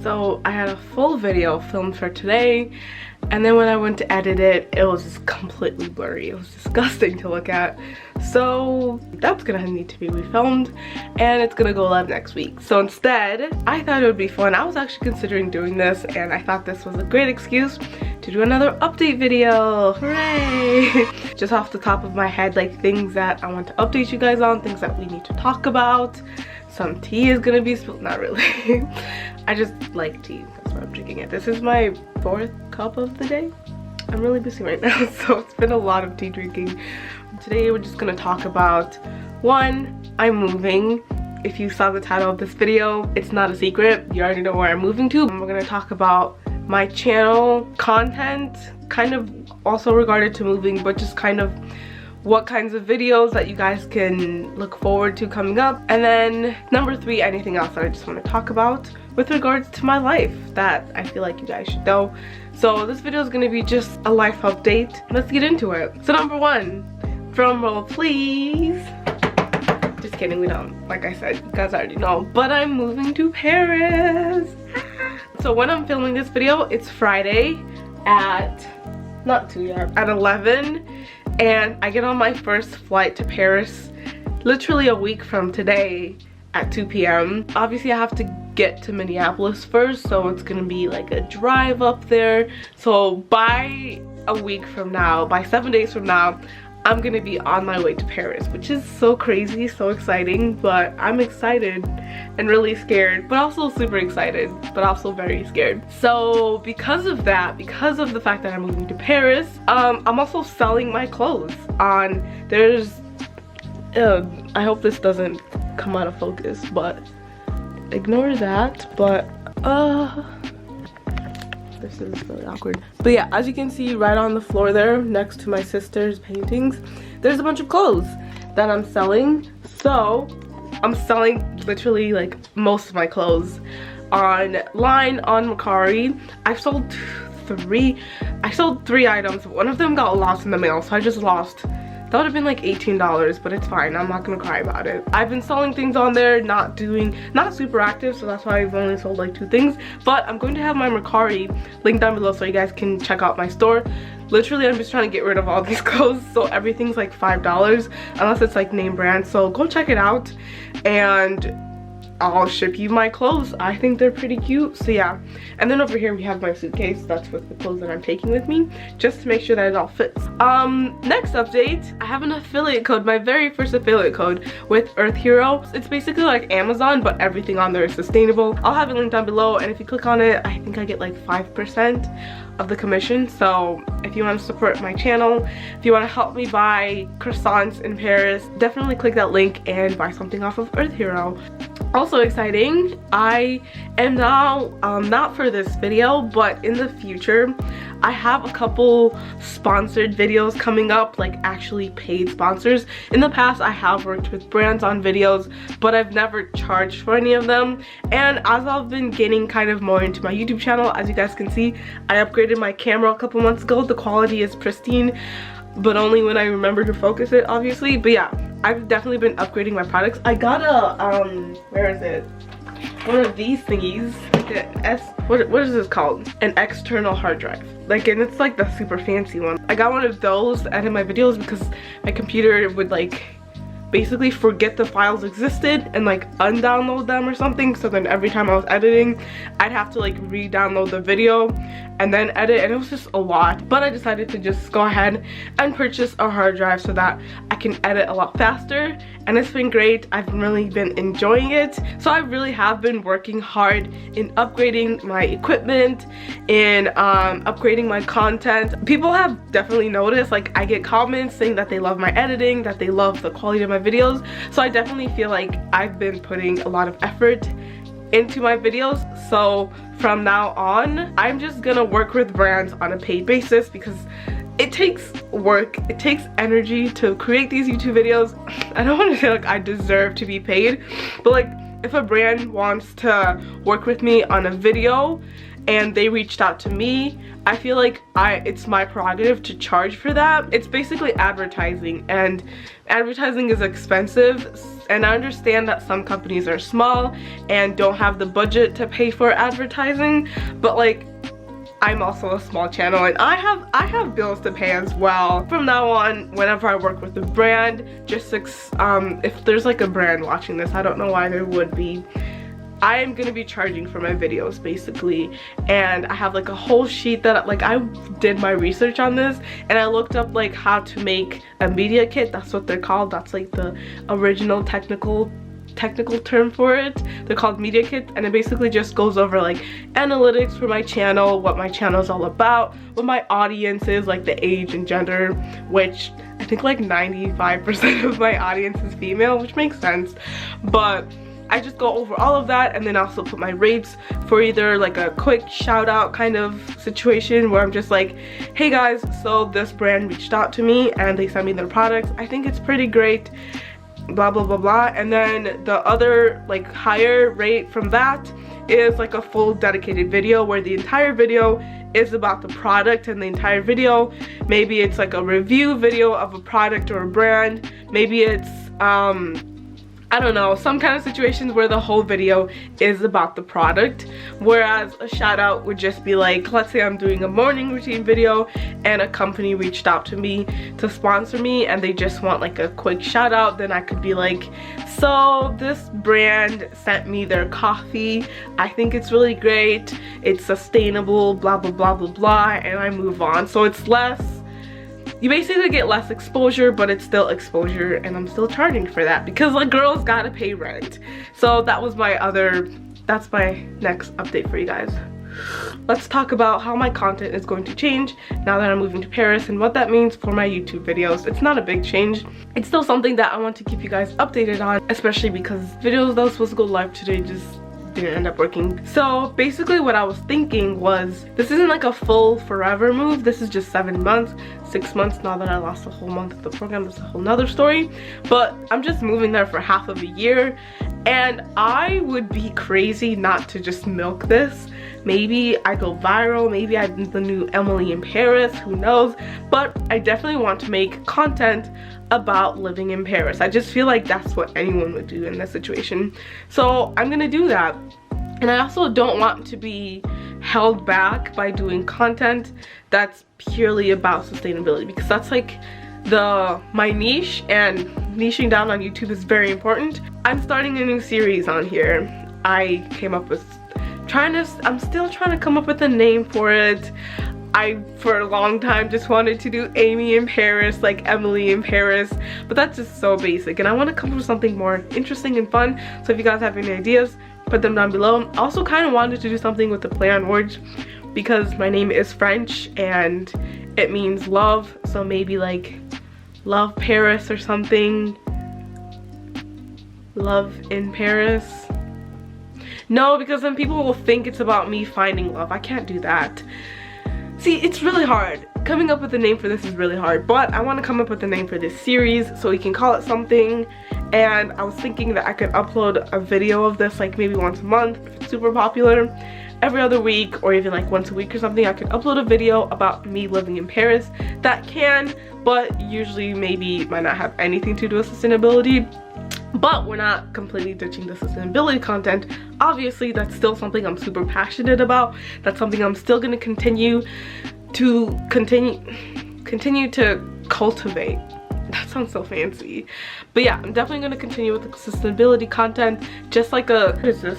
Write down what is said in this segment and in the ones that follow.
So I had a full video filmed for today, and then when I went to edit it, it was just completely blurry. It was disgusting to look at. So that's gonna need to be refilmed, and it's gonna go live next week. So instead, I thought it would be fun. I was actually considering doing this, and I thought this was a great excuse to do another update video. Hooray! Just off the top of my head, like things that I want to update you guys on, things that we need to talk about. Some tea is gonna be spilled. Not really. I just like tea. That's why I'm drinking it. This is my 4th cup of the day. I'm really busy right now, so it's been a lot of tea drinking. Today we're just gonna talk about, one, I'm moving. If you saw the title of this video, it's not a secret. You already know where I'm moving to. And we're gonna talk about my channel content, kind of also regarded to moving, but just kind of what kinds of videos that you guys can look forward to coming up. And then number 3, anything else that I just want to talk about with regards to my life that I feel like you guys should know. So this video is going to be just a life update. Let's get into it. So number 1, drum roll please. Just kidding, we don't. Like I said, you guys already know, but I'm moving to Paris. So when I'm filming this video, it's Friday at not 2 yet, at 11, and I get on my first flight to Paris literally a week from today at 2 p.m. Obviously I have to get to Minneapolis first, so it's gonna be like a drive up there. So by a week from now, by 7 days from now, I'm gonna be on my way to Paris, which is so crazy, so exciting. But I'm excited and really scared, but also super excited, but also very scared. So because of that, because of the fact that I'm moving to Paris, I'm also selling my clothes on, I hope this doesn't come out of focus, but ignore that. But this is really awkward. But yeah, as you can see right on the floor there next to my sister's paintings, there's a bunch of clothes that I'm selling. So I'm selling literally like most of my clothes online on Mercari. I sold 3 items. One of them got lost in the mail, so I just lost. That would have been like $18, but it's fine. I'm not gonna cry about it. I've been selling things on there, not super active, so that's why I've only sold like 2 things. But I'm going to have my Mercari linked down below so you guys can check out my store. Literally, I'm just trying to get rid of all these clothes, so everything's like $5 unless it's like name brand. So go check it out, and I'll ship you my clothes. I think they're pretty cute. So yeah, and then over here we have my suitcase. That's with the clothes that I'm taking with me, just to make sure that it all fits. Next update, I have an affiliate code, my very first affiliate code with Earth Hero. It's basically like Amazon, but everything on there is sustainable. I'll have it linked down below, and if you click on it, I think I get like 5% of the commission. So if you want to support my channel, if you want to help me buy croissants in Paris, definitely click that link and buy something off of Earth Hero. Also exciting, I am now, not for this video, but in the future, I have a couple sponsored videos coming up, like actually paid sponsors. In the past, I have worked with brands on videos, but I've never charged for any of them. And as I've been getting kind of more into my YouTube channel, as you guys can see, I upgraded my camera a couple months ago. The quality is pristine, but only when I remember to focus it, obviously. But yeah, I've definitely been upgrading my products. I got a where is it, one of these thingies, like a what is this called, an external hard drive, like, and it's like the super fancy one. I got one of those to edit my videos because my computer would like basically forget the files existed and like undownload them or something. So then every time I was editing, I'd have to like re-download the video and then edit, and it was just a lot. But I decided to just go ahead and purchase a hard drive so that I can edit a lot faster, and it's been great. I've really been enjoying it. So I really have been working hard in upgrading my equipment, in upgrading my content. People have definitely noticed, like I get comments saying that they love my editing, that they love the quality of my videos. So I definitely feel like I've been putting a lot of effort into my videos. So from now on, I'm just gonna work with brands on a paid basis because it takes work, it takes energy to create these YouTube videos. I don't want to feel like I deserve to be paid, but like if a brand wants to work with me on a video and they reached out to me, I feel like it's my prerogative to charge for that. It's basically advertising, and advertising is expensive, and I understand that some companies are small and don't have the budget to pay for advertising, but like, I'm also a small channel and I have bills to pay as well. From now on, whenever I work with a brand, just if there's like a brand watching this, I don't know why there would be, I am gonna be charging for my videos basically. And I have like a whole sheet that like I did my research on this, and I looked up like how to make a media kit. That's what they're called. That's like the original technical term for it. They're called media kits, and it basically just goes over like analytics for my channel, what my channel is all about, what my audience is, like the age and gender, which I think like 95% of my audience is female, which makes sense. But I just go over all of that, and then also put my rates for either like a quick shout out kind of situation where I'm just like, hey guys, so this brand reached out to me and they sent me their products, I think it's pretty great, blah blah blah blah. And then the other like higher rate from that is like a full dedicated video where the entire video is about the product, and the entire video, maybe it's like a review video of a product or a brand, maybe it's I don't know, some kind of situations where the whole video is about the product. Whereas a shout out would just be like, let's say I'm doing a morning routine video and a company reached out to me to sponsor me and they just want like a quick shout out, then I could be like, so this brand sent me their coffee, I think it's really great, it's sustainable, blah blah blah blah blah, and I move on. So it's less, you basically get less exposure, but it's still exposure, and I'm still charging for that because like girls gotta pay rent. So that was that's my next update for you guys. Let's talk about how my content is going to change now that I'm moving to Paris and what that means for my YouTube videos. It's not a big change. It's still something that I want to keep you guys updated on, especially because videos that was supposed to go live today just didn't end up working. So basically what I was thinking was, this isn't like a full forever move, this is just 7 months, 6 months now that I lost a whole month of the program. That's a whole nother story, but I'm just moving there for half of a year, and I would be crazy not to just milk this. Maybe I go viral, maybe I'm the new Emily in Paris, who knows, but I definitely want to make content about living in Paris. I just feel like that's what anyone would do in this situation. So I'm gonna do that. And I also don't want to be held back by doing content that's purely about sustainability, because that's like my niche, and niching down on YouTube is very important. I'm starting a new series on here. I came up with I'm still trying to come up with a name for it. I, for a long time, just wanted to do Aime in Paris, like Emily in Paris, but that's just so basic, and I want to come up with something more interesting and fun. So if you guys have any ideas, put them down below. I also kind of wanted to do something with the play on words, because my name is French and it means love, so maybe like love Paris or something. Love in Paris. No, because then people will think it's about me finding love. I can't do that. See, it's really hard. Coming up with a name for this is really hard, but I want to come up with a name for this series so we can call it something. And I was thinking that I could upload a video of this like maybe once a month if it's super popular, every other week, or even like once a week or something. I could upload a video about me living in Paris that can, but usually maybe might not have anything to do with sustainability. But we're not completely ditching the sustainability content. Obviously, that's still something I'm super passionate about. That's something I'm still going to continue to cultivate. That sounds so fancy. But yeah, I'm definitely going to continue with the sustainability content. Just like what is this?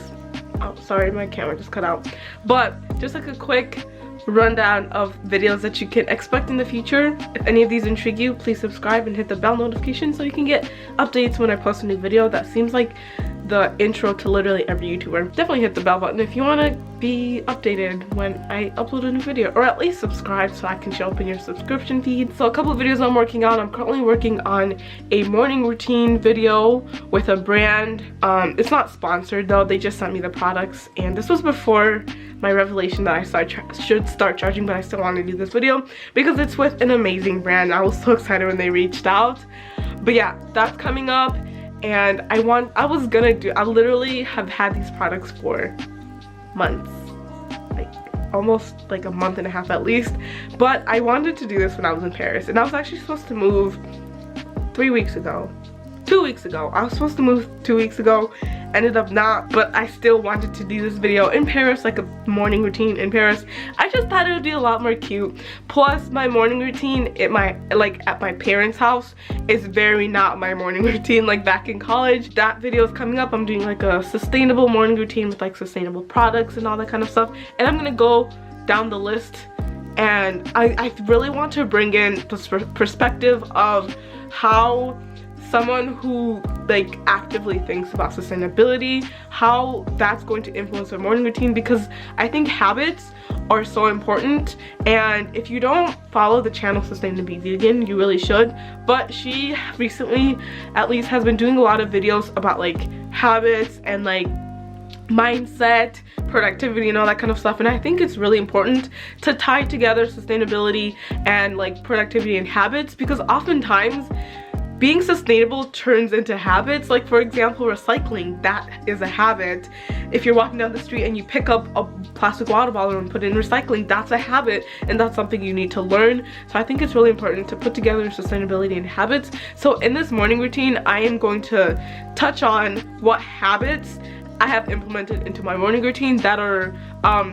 Oh, sorry, my camera just cut out. But just like a quick rundown of videos that you can expect in the future. If any of these intrigue you, please subscribe and hit the bell notification so you can get updates when I post a new video. That seems like the intro to literally every YouTuber. Definitely hit the bell button if you want to be updated when I upload a new video, or at least subscribe so I can show up in your subscription feed. So a couple of videos I'm working on. I'm currently working on a morning routine video with a brand. It's not sponsored though, they just sent me the products, and this was before my revelation that I should start charging, but I still want to do this video because it's with an amazing brand. I was so excited when they reached out. But yeah, that's coming up, and I literally have had these products for months, like almost like a month and a half at least. But I wanted to do this when I was in Paris, and I was actually supposed to move 2 weeks ago. I was supposed to move 2 weeks ago, ended up not, but I still wanted to do this video in Paris, like a morning routine in Paris. I just thought it would be a lot more cute. Plus my morning routine at my parents' house is very not my morning routine like back in college. That video is coming up. I'm doing like a sustainable morning routine with like sustainable products and all that kind of stuff, and I'm gonna go down the list, and I really want to bring in the perspective of how someone who like actively thinks about sustainability, how that's going to influence their morning routine, because I think habits are so important. And if you don't follow the channel Sustainably Vegan, you really should. But she recently at least has been doing a lot of videos about like habits and like mindset, productivity, and all that kind of stuff, and I think it's really important to tie together sustainability and like productivity and habits, because oftentimes being sustainable turns into habits. Like for example, recycling, that is a habit. If you're walking down the street and you pick up a plastic water bottle and put it in recycling, that's a habit, and that's something you need to learn. So I think it's really important to put together sustainability and habits. So in this morning routine, I am going to touch on what habits I have implemented into my morning routine that are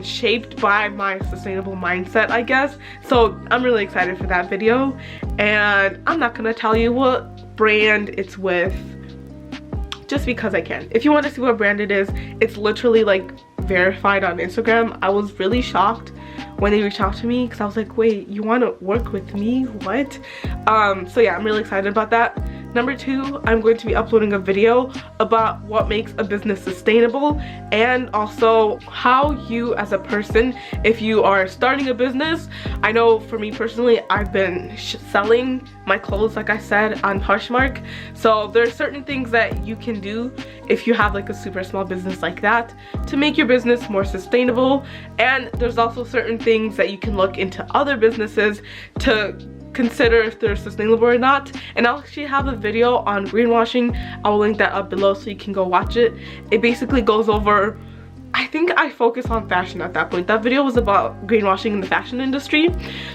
shaped by my sustainable mindset, I guess. So I'm really excited for that video, and I'm not gonna tell you what brand it's with just because I can. If you want to see what brand it is, it's literally like verified on Instagram. I was really shocked when they reached out to me because I was like, wait, you want to work with me? What? So yeah, I'm really excited about that. Number 2, I'm going to be uploading a video about what makes a business sustainable, and also how you as a person, if you are starting a business, I know for me personally, I've been selling my clothes, like I said, on Poshmark. So there's certain things that you can do if you have like a super small business like that to make your business more sustainable, and there's also certain things that you can look into other businesses to consider if they're sustainable or not. And I'll actually have a video on greenwashing. I'll link that up below so you can go watch it. It basically goes over, I think I focus on fashion at that point. That video was about greenwashing in the fashion industry,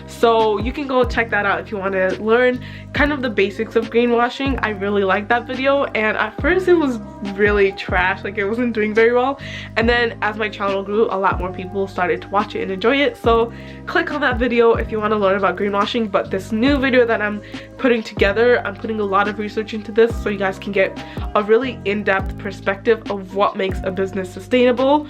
so you can go check that out if you want to learn kind of the basics of greenwashing. I really liked that video, and at first it was really trash, like it wasn't doing very well, and then as my channel grew, a lot more people started to watch it and enjoy it. So click on that video if you want to learn about greenwashing. But this new video that I'm putting together, I'm putting a lot of research into this so you guys can get a really in-depth perspective of what makes a business sustainable,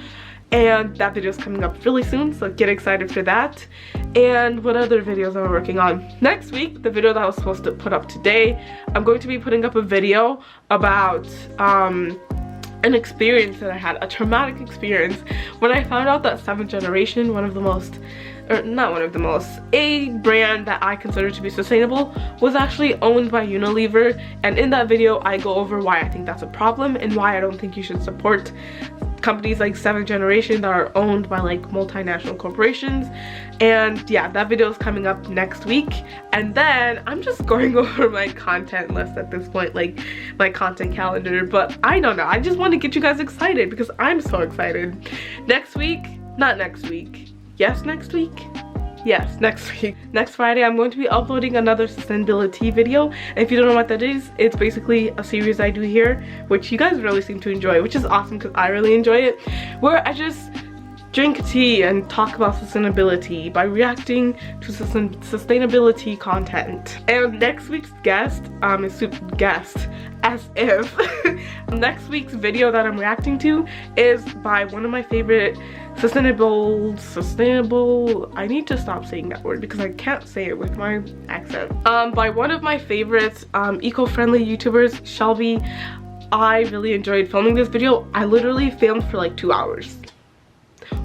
and that video is coming up really soon, so get excited for that. And what other videos am I working on? Next week, the video that I was supposed to put up today, I'm going to be putting up a video about an experience that I had, a traumatic experience, when I found out that 7th Generation, a brand that I consider to be sustainable, was actually owned by Unilever. And in that video, I go over why I think that's a problem and why I don't think you should support companies like 7th Generation that are owned by like multinational corporations. And yeah, that video is coming up next week. And then I'm just going over my content list at this point, like my content calendar. But I don't know, I just want to get you guys excited because I'm so excited. Next week, not next week, yes, next week. Yes, next week. Next Friday, I'm going to be uploading another sustainability video. And if you don't know what that is, it's basically a series I do here, which you guys really seem to enjoy, which is awesome because I really enjoy it, where I just drink tea and talk about sustainability by reacting to sustainability content. And next week's guest next week's video that I'm reacting to is by one of my favorite sustainable, I need to stop saying that word because I can't say it with my accent, by one of my favorite eco-friendly YouTubers, Shelby. I really enjoyed filming this video. I literally filmed for like 2 hours.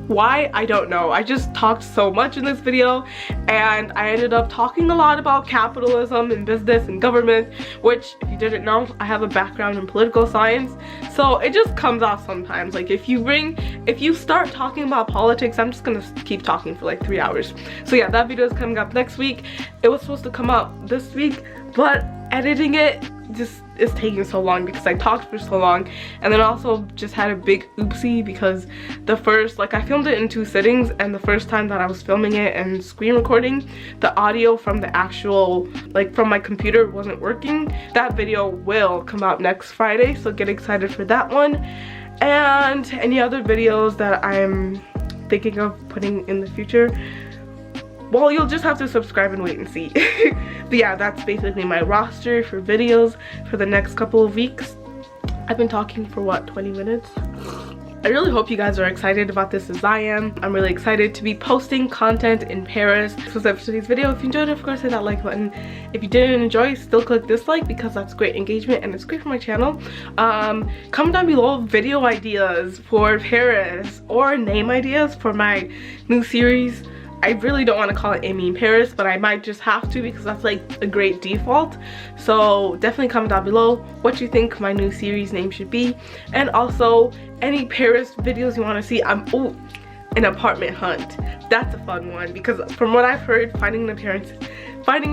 Why? I don't know. I just talked so much in this video, and I ended up talking a lot about capitalism and business and government, which, if you didn't know, I have a background in political science, so it just comes out sometimes. Like if you start talking about politics, I'm just gonna keep talking for like 3 hours. So yeah, that video is coming up next week. It was supposed to come out this week, but editing it just is taking so long because I talked for so long, and then also just had a big oopsie because the first, like, I filmed it in 2 sittings, and the first time that I was filming it and screen recording, the audio from the actual, like, from my computer wasn't working. That video will come out next Friday, so get excited for that one. And any other videos that I'm thinking of putting in the future, well, you'll just have to subscribe and wait and see. But yeah, that's basically my roster for videos for the next couple of weeks. I've been talking for what, 20 minutes? I really hope you guys are excited about this as I am. I'm really excited to be posting content in Paris. This was it for today's video. If you enjoyed it, of course, hit that like button. If you didn't enjoy, still click dislike because that's great engagement and it's great for my channel. Comment down below video ideas for Paris or name ideas for my new series. I really don't want to call it Aime in Paris, but I might just have to because that's like a great default. So definitely comment down below what you think my new series name should be, and also any Paris videos you want to see. An apartment hunt. That's a fun one because from what I've heard, finding an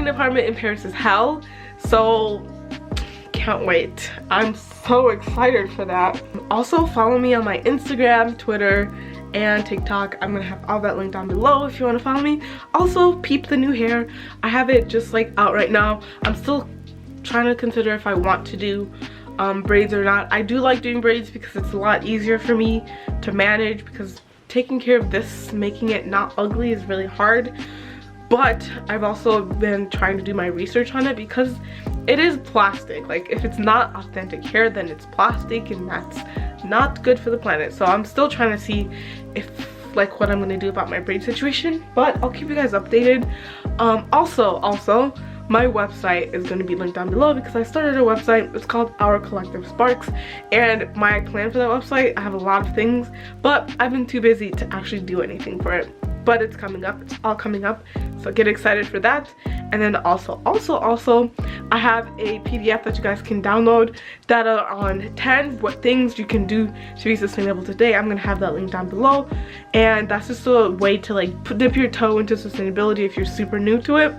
apartment in Paris is hell. So can't wait. I'm so excited for that. Also follow me on my Instagram, Twitter, and TikTok. I'm gonna have all that linked down below if you want to follow me. Also peep the new hair. I have it just like out right now. I'm still trying to consider if I want to do braids or not. I do like doing braids because it's a lot easier for me to manage, because taking care of this, making it not ugly, is really hard. But I've also been trying to do my research on it because it is plastic. Like, if it's not authentic hair, then it's plastic, and that's not good for the planet. So I'm still trying to see if, like, what I'm gonna do about my braid situation, but I'll keep you guys updated. Also my website is going to be linked down below because I started a website. It's called Our Collective Sparks, and my plan for that website, I have a lot of things, but I've been too busy to actually do anything for it. But it's coming up. It's all coming up, so get excited for that. And then also I have a PDF that you guys can download that are on 10 what things you can do to be sustainable today. I'm gonna have that link down below, and that's just a way to like dip your toe into sustainability if you're super new to it.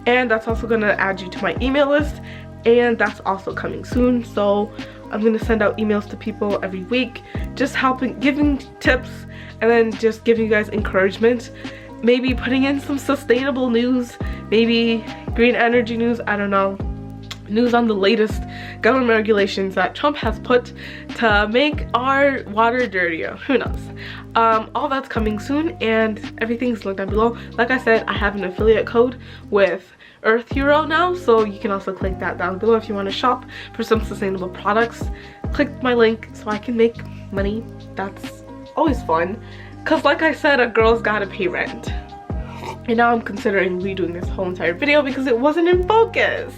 And that's also gonna add you to my email list, and that's also coming soon. So I'm gonna send out emails to people every week, just helping, giving tips, and then just giving you guys encouragement. Maybe putting in some sustainable news, maybe green energy news, I don't know. News on the latest government regulations that Trump has put to make our water dirtier. Who knows? All that's coming soon, and everything's linked down below. Like I said, I have an affiliate code with Earth Hero now, so you can also click that down below if you want to shop for some sustainable products. Click my link so I can make money. That's always fun, because like I said, a girl's gotta pay rent. And now I'm considering redoing this whole entire video because it wasn't in focus.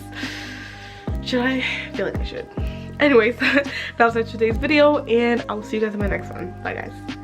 Should I? I feel like I should. Anyways, that was it for today's video, and I'll see you guys in my next one. Bye guys.